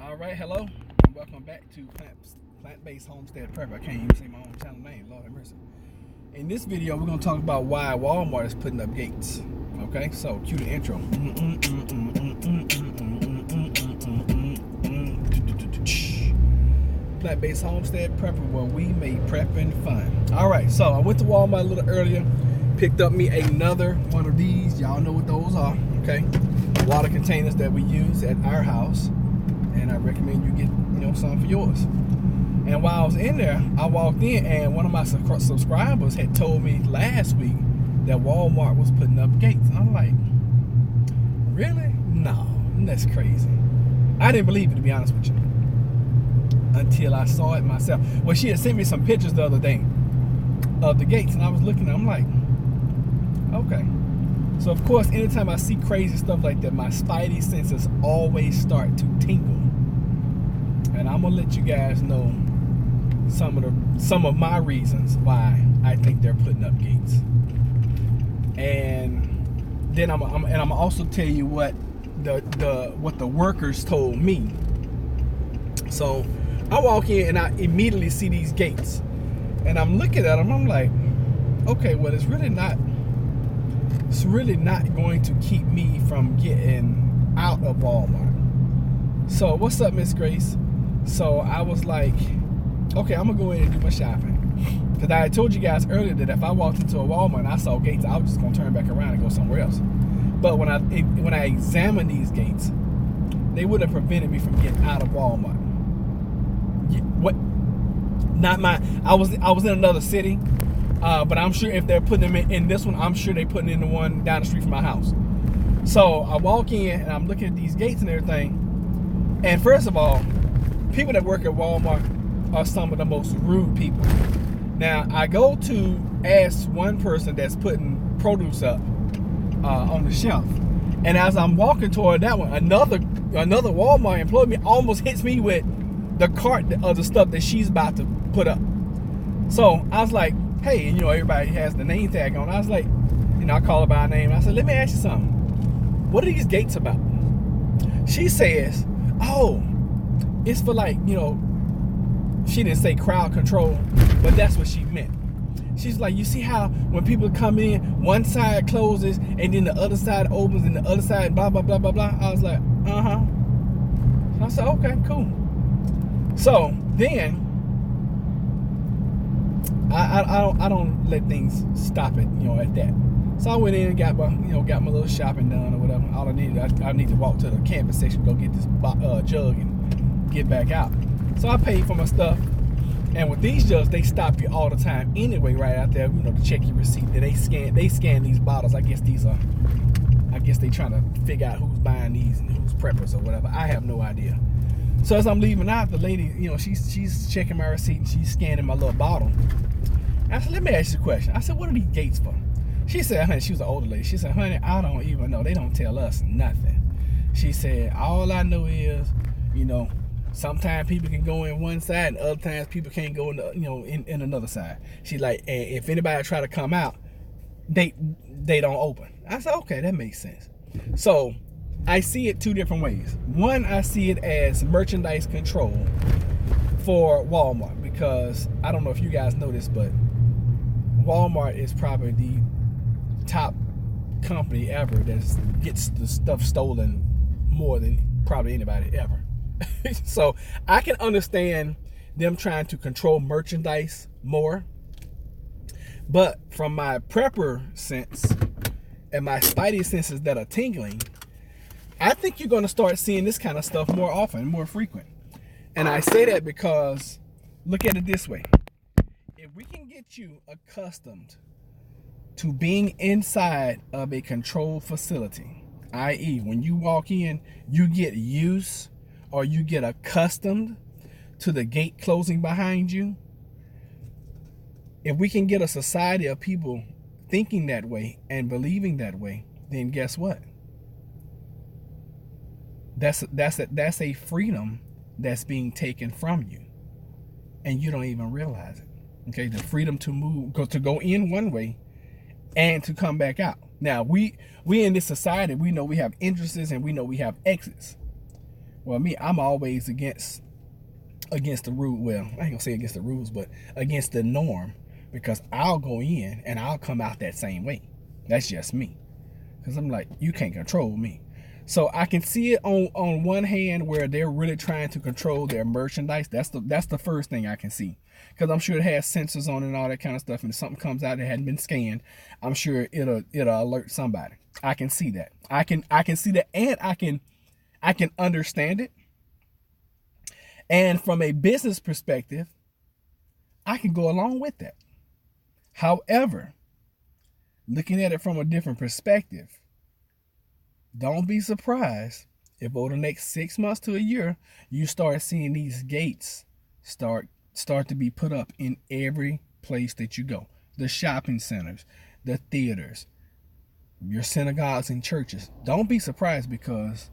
All right, hello, and welcome back to Plant Based Homestead Prepper. I can't even say my own channel name, Lord have mercy. In this video, we're going to talk about why Walmart is putting up gates. Okay, so cue the intro. Plant Based Homestead Prepper, where we make prepping fun. All right, so I went to Walmart a little earlier, picked up me another one of these. Y'all know what those are, okay? Water containers that we use at our house. And I recommend you get, some for yours. And while I was in there, I walked in and one of my subscribers had told me last week that Walmart was putting up gates. And I'm like, really? No, that's crazy. I didn't believe it, to be honest with you, until I saw it myself. Well, she had sent me some pictures the other day of the gates, and I was looking, I'm like, okay. So of course, anytime I see crazy stuff like that, my spidey senses always start to tingle. And I'm gonna let you guys know some of my reasons why I think they're putting up gates. And then I'm also tell you what the workers told me. So I walk in and I immediately see these gates, and I'm looking at them. I'm like, okay, well, it's really not going to keep me from getting out of Walmart. So what's up, Miss Grace? So I was like, okay, I'm gonna go in and do my shopping, because I had told you guys earlier that if I walked into a Walmart and I saw gates, I was just gonna turn back around and go somewhere else. But when I examined these gates, they would have prevented me from getting out of Walmart. What? Not my. I was in another city, but I'm sure if they're putting them in this one, I'm sure they're putting in the one down the street from my house. So I walk in and I'm looking at these gates and everything. And first of all, people that work at Walmart are some of the most rude people. Now, I go to ask one person that's putting produce up on the shelf, and as I'm walking toward that one, another Walmart employee almost hits me with the cart of the stuff that she's about to put up. So I was like, hey, everybody has the name tag on. I was like, I call her by name. I said, let me ask you something. What are these gates about? She says, oh, it's for she didn't say crowd control, but that's what she meant. She's like, you see how when people come in, one side closes and then the other side opens and the other side blah, blah, blah, blah, blah. I was like, uh-huh. I said, okay, cool. So then I don't let things stop it, at that. So I went in and got my little shopping done or whatever. All I need to walk to the canvas section, go get this jug and get back out. So I paid for my stuff, and with these jugs, they stop you all the time anyway, right out there, to check your receipt. They scan these bottles. I guess they trying to figure out who's buying these and who's preppers or whatever. I have no idea. So as I'm leaving out, the lady, she's checking my receipt and she's scanning my little bottle. I said, let me ask you a question. I said, what are these gates for? She said, honey, she was an older lady. She said, honey, I don't even know. They don't tell us nothing. She said, all I know is, sometimes people can go in one side and other times people can't go in another side. She's like, and if anybody try to come out, they don't open. I said, okay, that makes sense. So I see it two different ways. One, I see it as merchandise control for Walmart, because I don't know if you guys know this, but Walmart is probably the top company ever that gets the stuff stolen more than probably anybody ever. So I can understand them trying to control merchandise more, but from my prepper sense and my spidey senses that are tingling, I think you're going to start seeing this kind of stuff more often, more frequent. And I say that because, look at it this way. If we can get you accustomed to being inside of a controlled facility, i.e. when you walk in, you get used or you get accustomed to the gate closing behind you. If we can get a society of people thinking that way and believing that way, then guess what? That's a freedom that's being taken from you, and you don't even realize it. Okay, the freedom to move, to go in one way and to come back out. Now we in this society, we know we have entrances and we know we have exits. Well, me, I'm always against the rule. Well, I ain't gonna say against the rules, but against the norm, because I'll go in and I'll come out that same way. That's just me, because I'm like, you can't control me. So I can see it on one hand where they're really trying to control their merchandise. That's the first thing I can see, because I'm sure it has sensors on it and all that kind of stuff. And if something comes out that hadn't been scanned, I'm sure it'll alert somebody. I can see that. I can see that, and I can understand it. And from a business perspective, I can go along with that. However, looking at it from a different perspective, don't be surprised if over the next 6 months to a year, you start seeing these gates start to be put up in every place that you go. The shopping centers, the theaters, your synagogues and churches. Don't be surprised, because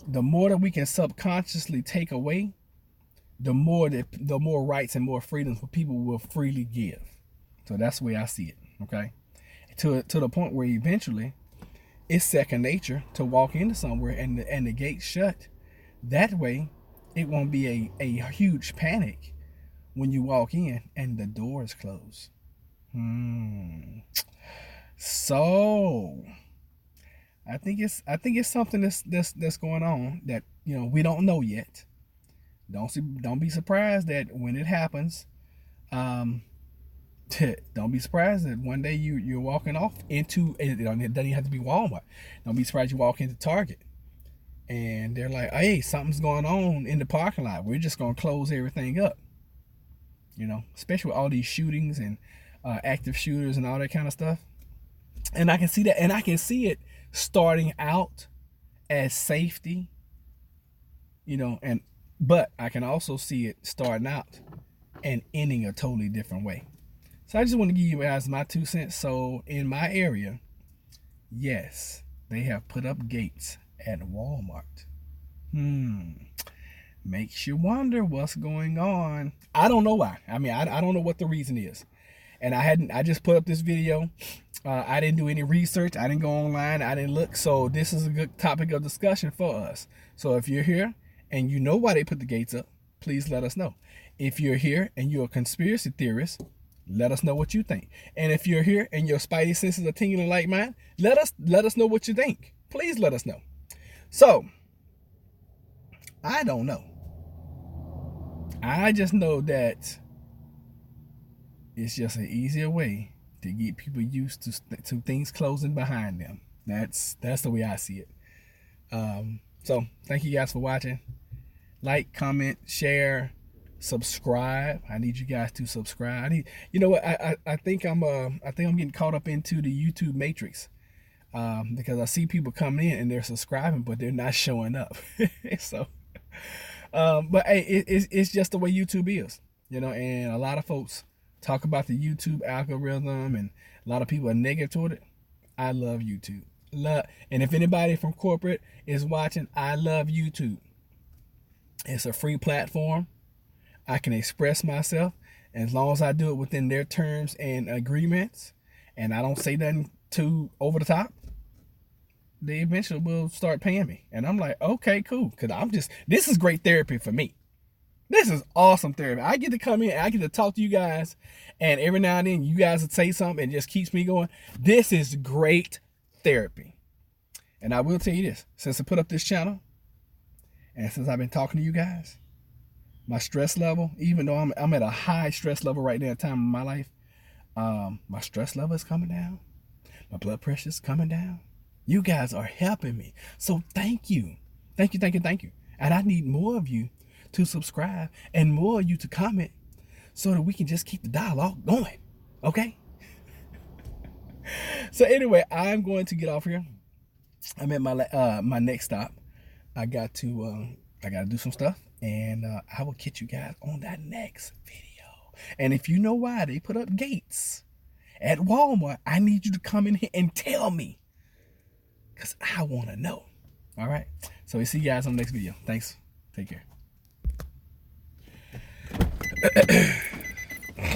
the more that we can subconsciously take away, the more rights and more freedoms for people will freely give. So that's the way I see it. Okay, to the point where eventually it's second nature to walk into somewhere and the gate's shut. That way, it won't be a huge panic when you walk in and the doors close. So I think it's something that's going on that we don't know yet. Don't be surprised that when it happens. Don't be surprised that one day you're walking off into, it doesn't even have to be Walmart. Don't be surprised you walk into Target and they're like, hey, something's going on in the parking lot. We're just going to close everything up. Especially with all these shootings and active shooters and all that kind of stuff. And I can see that, and I can see it starting out as safety, but I can also see it starting out and ending a totally different way. So I just want to give you guys my 2 cents. So in my area, yes, they have put up gates at Walmart. Makes you wonder what's going on. I don't know why. I mean, I don't know what the reason is. And I just put up this video. I didn't do any research. I didn't go online. I didn't look. So this is a good topic of discussion for us. So if you're here and you know why they put the gates up, please let us know. If you're here and you're a conspiracy theorist, let us know what you think. And if you're here and your spidey senses are tingling like mine, let us know what you think. Please let us know. So, I don't know. I just know that it's just an easier way to get people used to things closing behind them. That's the way I see it. So, thank you guys for watching. Like, comment, share, subscribe. I need you guys to subscribe. You know what? I think I'm getting caught up into the YouTube matrix, because I see people coming in and they're subscribing, but they're not showing up. So, but hey, it's just the way YouTube is, and a lot of folks talk about the YouTube algorithm, and a lot of people are negative toward it. I love YouTube. And if anybody from corporate is watching, I love YouTube. It's a free platform. I can express myself as long as I do it within their terms and agreements, and I don't say nothing too over the top. They eventually will start paying me. And I'm like, okay, cool. Because this is great therapy for me. This is awesome therapy. I get to come in, I get to talk to you guys, and every now and then you guys would say something and it just keeps me going. This is great therapy. And I will tell you this, since I put up this channel, and since I've been talking to you guys, my stress level, even though I'm at a high stress level right now at the time of my life, my stress level is coming down. My blood pressure is coming down. You guys are helping me. So thank you. Thank you, thank you, thank you. And I need more of you to subscribe and more of you to comment so that we can just keep the dialogue going. Okay? So anyway, I'm going to get off here. I'm at my next stop. I got to do some stuff, and I will catch you guys on that next video. And if you know why they put up gates at Walmart, I need you to come in here and tell me, because I want to know. All right? So we'll see you guys on the next video. Thanks. Take care.